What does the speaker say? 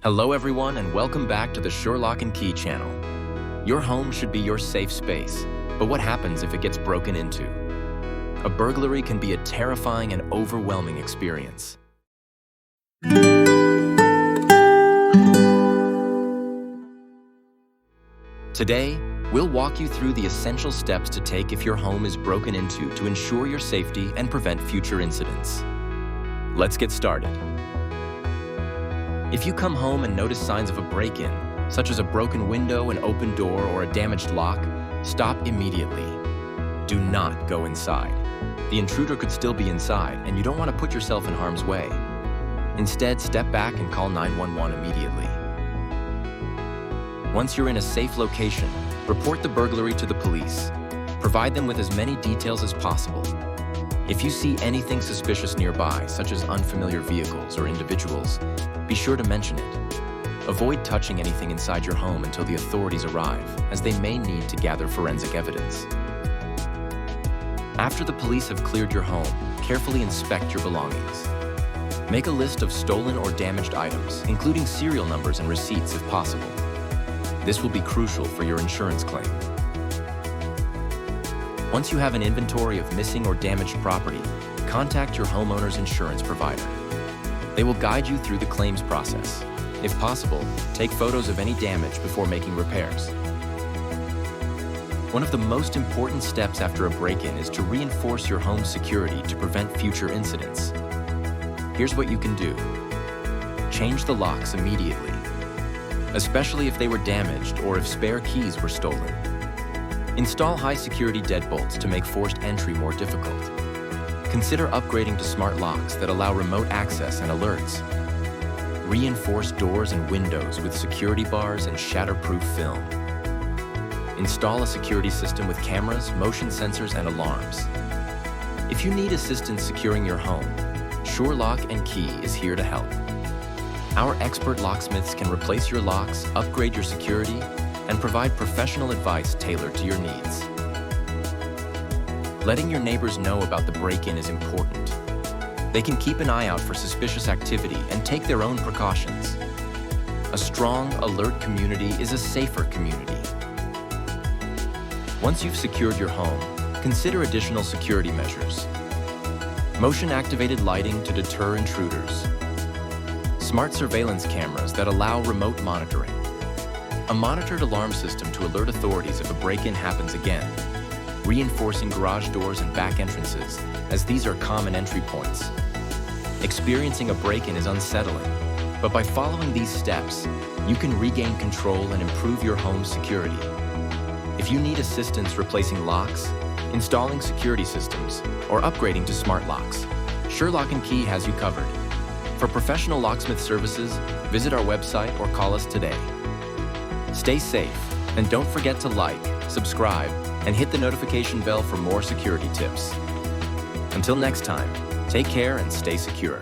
Hello everyone and welcome back to the Sure Lock and Key channel. Your home should be your safe space, but what happens if it gets broken into? A burglary can be a terrifying and overwhelming experience. Today, we'll walk you through the essential steps to take if your home is broken into to ensure your safety and prevent future incidents. Let's get started. If you come home and notice signs of a break-in, such as a broken window, an open door, or a damaged lock, stop immediately. Do not go inside. The intruder could still be inside, and you don't want to put yourself in harm's way. Instead, step back and call 911 immediately. Once you're in a safe location, report the burglary to the police. Provide them with as many details as possible. If you see anything suspicious nearby, such as unfamiliar vehicles or individuals, be sure to mention it. Avoid touching anything inside your home until the authorities arrive, as they may need to gather forensic evidence. After the police have cleared your home, carefully inspect your belongings. Make a list of stolen or damaged items, including serial numbers and receipts if possible. This will be crucial for your insurance claim. Once you have an inventory of missing or damaged property, contact your homeowner's insurance provider. They will guide you through the claims process. If possible, take photos of any damage before making repairs. One of the most important steps after a break-in is to reinforce your home's security to prevent future incidents. Here's what you can do. Change the locks immediately, especially if they were damaged or if spare keys were stolen. Install high-security deadbolts to make forced entry more difficult. Consider upgrading to smart locks that allow remote access and alerts. Reinforce doors and windows with security bars and shatterproof film. Install a security system with cameras, motion sensors, and alarms. If you need assistance securing your home, Sure Lock and Key is here to help. Our expert locksmiths can replace your locks, upgrade your security, and provide professional advice tailored to your needs. Letting your neighbors know about the break-in is important. They can keep an eye out for suspicious activity and take their own precautions. A strong, alert community is a safer community. Once you've secured your home, consider additional security measures. Motion-activated lighting to deter intruders. Smart surveillance cameras that allow remote monitoring. A monitored alarm system to alert authorities if a break-in happens again. Reinforcing garage doors and back entrances, as these are common entry points. Experiencing a break-in is unsettling, but by following these steps, you can regain control and improve your home's security. If you need assistance replacing locks, installing security systems, or upgrading to smart locks, Sure Lock and Key has you covered. For professional locksmith services, visit our website or call us today. Stay safe, and don't forget to like, subscribe, and hit the notification bell for more security tips. Until next time, take care and stay secure.